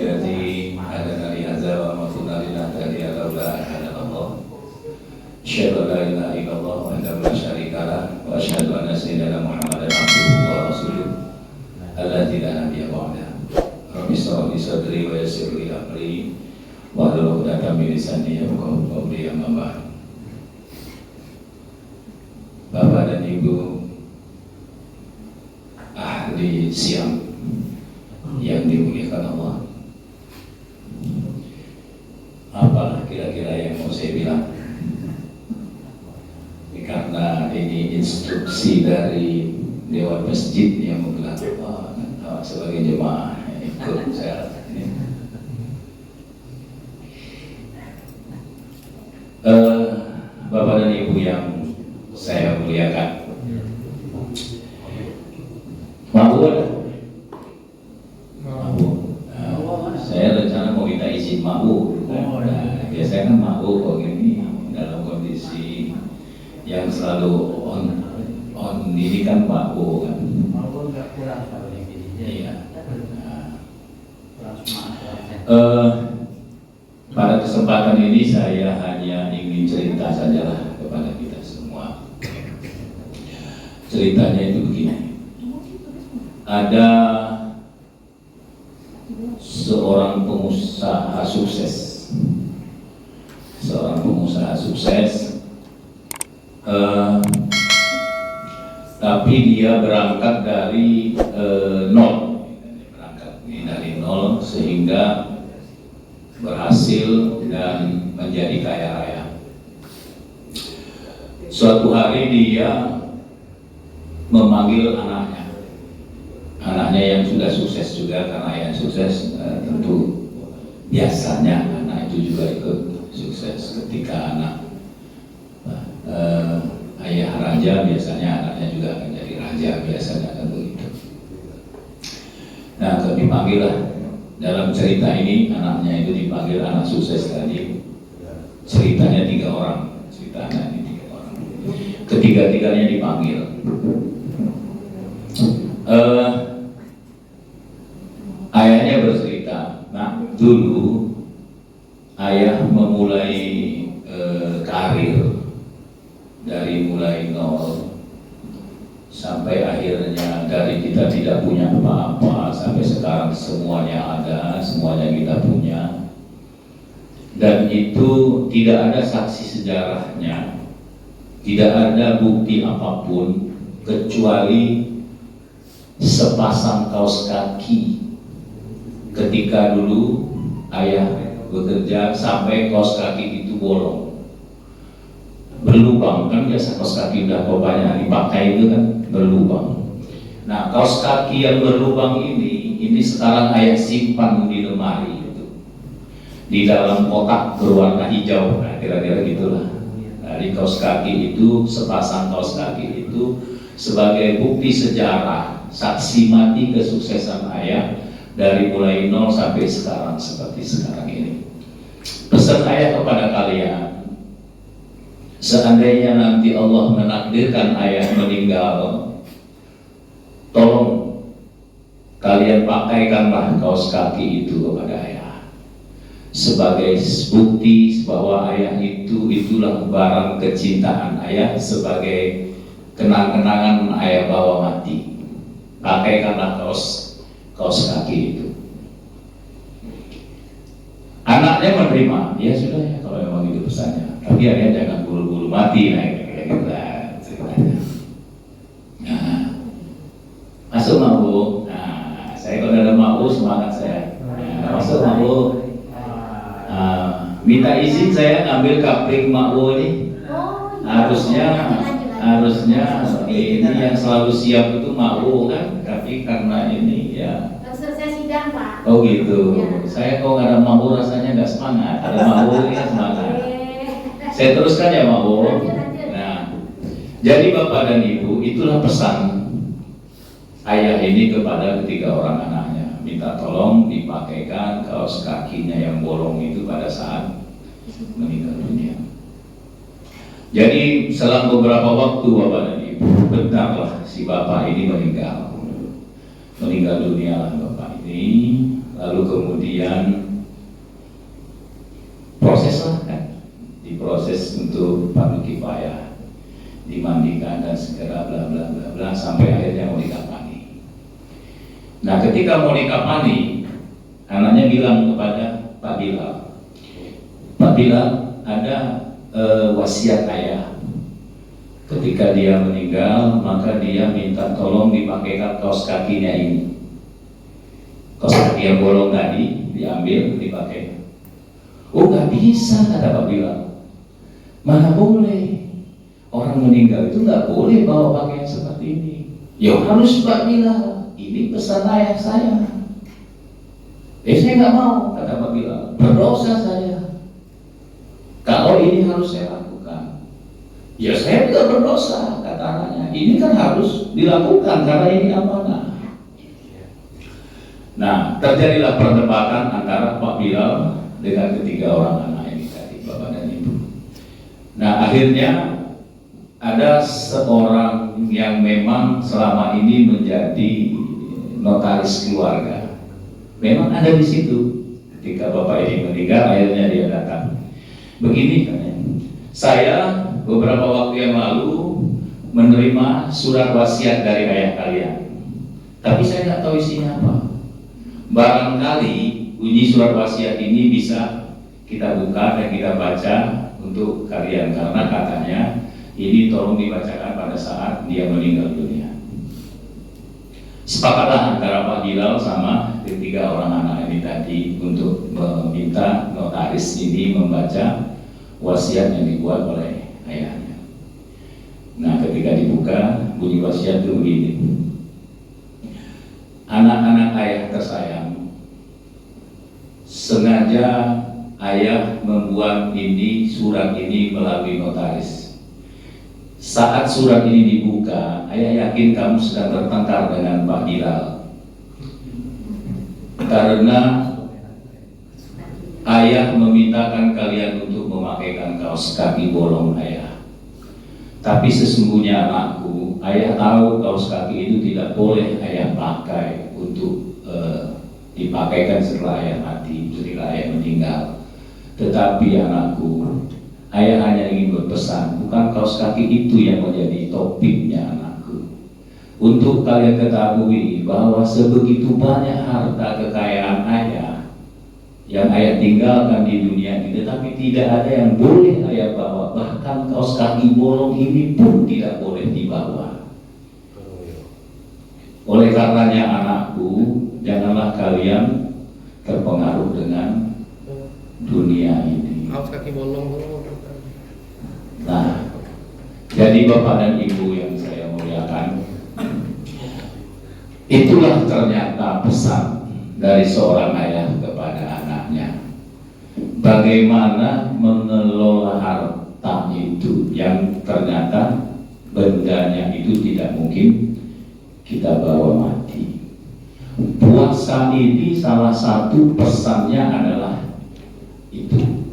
الذي هدانا لهذا وما كنا لنهتدي لولا أن هدانا الله أشهد أن لا إله إلا الله وحده لا شريك له وأشهد أن سيدنا محمدا عبده ورسوله الذي لا نبي بعده رب اشرح لي صدري ويسر لي أمري wahlul 'uqdatam min lisani yafqahu qawli. Amma ba'd. Bapak dan Ibu ahli siam yang dimuliakan Allah, apa kira-kira yang mau saya bilang? Karena ini instruksi dari Dewan Masjid yang bilang sebagai jemaah ikut saya. Bapak dan Ibu yang saya muliakan, mabuk ada? Mabuk. Saya rencana mau minta izin mabuk. Nah, biasanya kan mabuk kok gini dalam kondisi yang selalu on ini kan mabuk kan. Mabuk nggak kurang kalau yang ini. Iya. Kurang semangat. Pada kesempatan ini saya hanya ingin cerita sajalah kepada kita semua. Ceritanya itu begini. Ada seorang pengusaha sukses. Tapi dia berangkat dari nol. Berangkat dari nol sehingga berhasil dan menjadi kaya raya. Suatu hari dia memanggil anaknya yang sudah sukses juga, karena yang sukses tentu biasanya anak itu juga ikut sukses. Ketika anak ayah raja, biasanya anaknya juga akan jadi raja, biasanya kan begitu. Nah, dipanggil lah. Dalam cerita ini anaknya itu dipanggil anak sukses tadi. Ceritanya 3 orang. Cerita anak ini 3 orang. Ketiga-tiganya dipanggil. Ayahnya bercerita. Nah, dulu ayah memulai karir dari mulai nol sampai akhirnya dari kita tidak punya apa-apa sampai sekarang semuanya ada, semuanya kita punya, dan itu tidak ada saksi sejarahnya, tidak ada bukti apapun kecuali sepasang kaos kaki ketika dulu ayah bekerja sampai kaos kaki itu bolong, berlubang. Kan biasa kaos kaki udah banyak dipakai itu kan berlubang. Nah, kaos kaki yang berlubang ini sekarang ayah simpan di lemari itu, di dalam kotak berwarna hijau. Nah, kira-kira gitulah. Dari kaos kaki itu, sepasang kaos kaki itu sebagai bukti sejarah, saksi mati kesuksesan ayah dari mulai nol sampai sekarang seperti sekarang ini. Pesan ayah kepada kalian, seandainya nanti Allah menakdirkan ayah meninggal, tolong kalian pakaikanlah kaos kaki itu kepada ayah sebagai bukti bahwa ayah itulah barang kecintaan ayah, sebagai kenang-kenangan ayah bawa mati. Pakaikanlah kaos kaki itu. Anaknya menerima, ya sudah ya kalau memang itu pesannya. Tapi ayah jangan buru-buru mati, nah kayak gitu ceritanya. Nah, masuk mabuk. Nah, saya kalau ada mabuk semangat saya. Nah, masuk mabuk. Minta izin saya ngambil kapling mabuk ini. Harusnya ini yang selalu siap itu mabuk kan, tapi karena ini ya. Selesai sidang, Pak. Oh gitu. Ya. Saya kalau nggak ada mabuk rasanya nggak semangat. Ada mabuk ya semangat. Saya teruskan ya mabuk. Nah, jadi Bapak dan Ibu, itulah pesan ayah ini kepada ketiga orang anaknya. Minta tolong dipakaikan kaos kakinya yang bolong itu pada saat meninggal dunia. Jadi selang beberapa waktu Bapak dan Ibu, bentarlah si Bapak ini meninggal dunia lah Bapak ini. lalu kemudian proses lah kan, diproses untuk fardu kifayah, dimandikan dan segera bla bla bla bla sampai akhirnya mau dikafani. Nah, ketika mau dikafani, anaknya bilang kepada Pak Bilal, Pak Bilal, ada wasiat ayah. Ketika dia meninggal, maka dia minta tolong dipakaikan kaos kakinya ini. Kaos kaki yang bolong tadi diambil, dipakai. Oh, nggak bisa, kata Pak Bilal. Mana boleh. Orang meninggal itu nggak boleh bawa pakaian seperti ini. Ya harus Pak Bilal. Ini pesan ayah saya. Saya nggak mau, kata Pak Bilal. Berdosa saya. Kalau ini harus saya lakukan. Ya saya juga berdosa, kata anaknya. Ini kan harus dilakukan karena ini amanah. Nah, terjadilah perdebatan antara Pak Bilal dengan ketiga orang anak ini tadi, bapak dan ibu. Nah, akhirnya ada seorang yang memang selama ini menjadi notaris keluarga. Memang ada di situ. Ketika bapak ini meninggal, akhirnya dia datang. Begini katanya, saya beberapa waktu yang lalu menerima surat wasiat dari ayah kalian, tapi saya nggak tahu isinya apa. Barangkali bunyi surat wasiat ini bisa kita buka dan kita baca untuk kalian, karena katanya ini tolong dibacakan pada saat dia meninggal dunia. Sepakatlah antara Pak Bilal sama ketiga orang anak ini tadi untuk meminta notaris ini membaca wasiat yang dibuat oleh ayahnya. Nah, ketika dibuka, bunyi wasiat itu begini. Anak-anak ayah tersayang, sengaja ayah membuat surat ini melalui notaris. Saat surat ini dibuka, ayah yakin kamu sedang bertengkar dengan Pak Bilal. Karena ayah memintakan kalian untuk memakaikan kaos kaki bolong ayah. Tapi sesungguhnya anakku, ayah tahu kaos kaki itu tidak boleh ayah pakai untuk dipakaikan setelah ayah mati, setelah ayah meninggal. Tetapi anakku, ayah hanya ingin berpesan, bukan kaos kaki itu yang menjadi topiknya anakku. Untuk kalian ketahui bahwa sebegitu banyak harta kekayaan ayah yang ayah tinggalkan di dunia ini, tetapi tidak ada yang boleh ayah bawa. Bahkan kaos kaki bolong ini pun tidak boleh dibawa. Oleh karenanya anakku, janganlah kalian terpengaruh dengan dunia ini. Kaos kaki bolong. Nah, jadi bapak dan ibu yang saya muliakan, itulah ternyata pesan dari seorang ayah kepada anaknya. Bagaimana mengelola harta itu yang ternyata bendanya itu tidak mungkin kita bawa mati. Puasa ini salah satu pesannya adalah itu.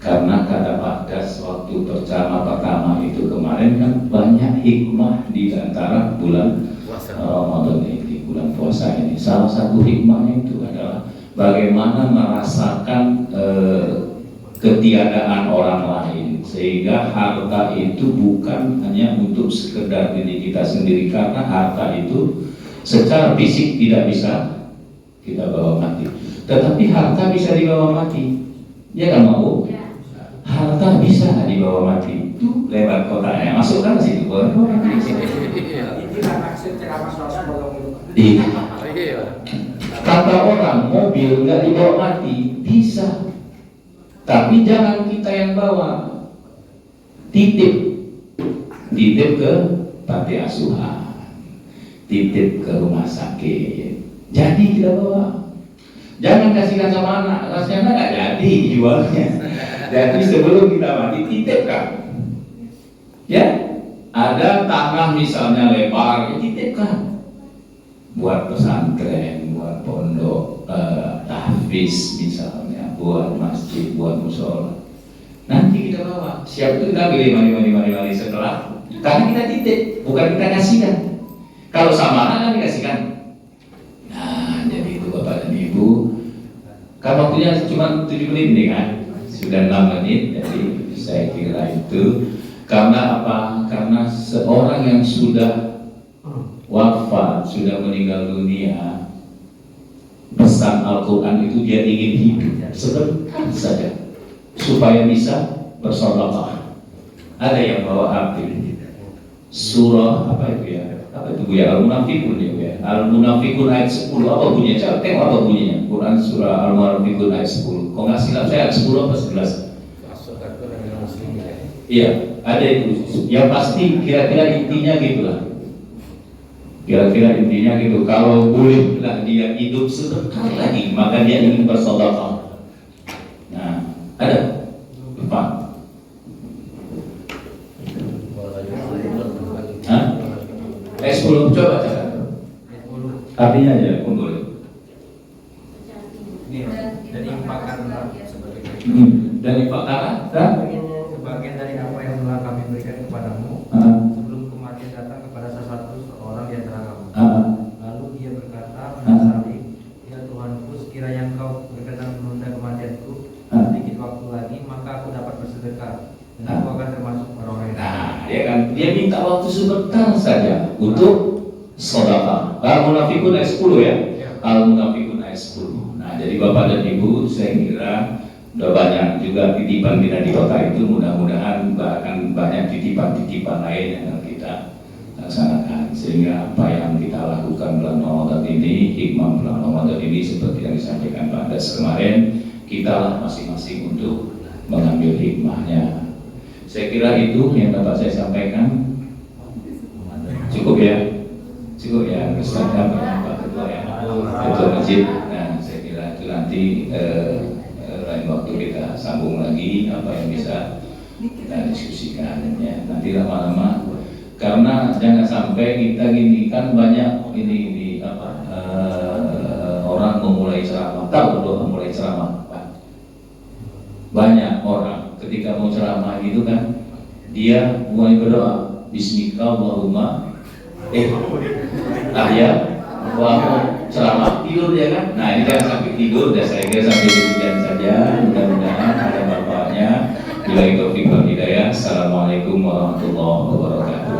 Karena kata Pak Das waktu percama pertama itu kemarin kan banyak hikmah di antara bulan Ramadan ini, bulan puasa ini. Salah satu hikmahnya itu adalah bagaimana merasakan ketiadaan orang lain, sehingga harta itu bukan hanya untuk sekedar diri kita sendiri, karena harta itu secara fisik tidak bisa kita bawa mati, tetapi harta bisa dibawa mati. Ya kan mau? Harta bisa dibawa mati. Itu lebar kotaknya, masukkan ke situ. Kata orang, mobil nggak dibawa mati, bisa. Tapi jangan kita yang bawa. Titip ke panti asuhan, titip ke rumah sakit. Jadi kita bawa. Jangan kasihkan sama anak, kasih anak nggak jadi jualnya. Jadi sebelum kita mati titipkan. Ya, ada tanah misalnya lebar, titipkan. Buat pesantren, buat pondok, tahfiz misalnya, buat masjid, buat musola. Nanti kita bawa. Siap itu kita pilih mari setelah. Karena kita titip, bukan kita kasihkan. Kalau sama anak kan dikasihkan. Nah, jadi itu bapak dan ibu. Kan waktunya cuma 7 menit nih kan, sudah 6 menit, jadi saya kira itu karena apa? Karena seorang yang sudah wafat, sudah meninggal dunia, pesan Al-Quran itu dia ingin hidup sebentar saja supaya bisa bersedekah. Ada yang bawa api surah apa itu ya? Apa itu ya? Al-Munafikun ya. Al-Munafikun ayat 10 apa bunyinya? Coba tengok apa bunyinya. Quran surah Al-Munafikun ayat 10. Kalau nggak silap saya ayat 10 apa 11? Iya, ada itu. Yang pasti kira-kira intinya gitulah. Kira-kira intinya gitu. Kalau bolehlah dia hidup sebentar lagi, maka dia ingin bersedekah. Nah, ada Pak. Hah? Ayat 10 coba cara. Artinya aja pun boleh. Dari infakkan sebagai Dan infakkan dan sebagian dari apa yang telah kami berikan kepadamu sebelum kematian datang kepada salah satu seorang di antara kamu. Lalu dia berkata menyesali, ya Tuhanku, sekiranya engkau berkenan menunda kematianku sedikit waktu lagi, maka aku dapat bersedekah dan aku akan termasuk orang-orang yang ya kan, dia minta waktu sebentar saja untuk sedekah. Al-Munafikun ayat 10 ya. Al-Munafikun ayat 10. Nah, jadi Bapak dan Ibu, saya kira udah banyak juga titipan kita di kota itu, mudah-mudahan bahkan banyak titipan-titipan lain yang akan kita laksanakan, sehingga apa yang kita lakukan bulan Ramadan ini, hikmah bulan Ramadan ini seperti yang disampaikan Pak Das kemarin, kita lah masing-masing untuk mengambil hikmahnya. Saya kira itu yang dapat saya sampaikan. Cukup ya? Cukup ya, kesannya Pak Ketua ya, Ketua Masjid. Nah, saya kira itu nanti lain waktu kita sambung lagi apa yang bisa kita diskusikan ya. Nanti lama-lama, karena jangan sampai kita gini kan banyak ini apa orang memulai ceramah, tahu doa memulai ceramah Pak. Banyak orang ketika mau ceramah gitu kan, dia mulai berdoa Bismika Allahumma ceramah tidur ya kan. Nah, ini jangan sampai tidur, dan saya kira sampai demikian saja. Mudah-mudahan ada manfaatnya. Bila itu Assalamualaikum warahmatullahi wabarakatuh.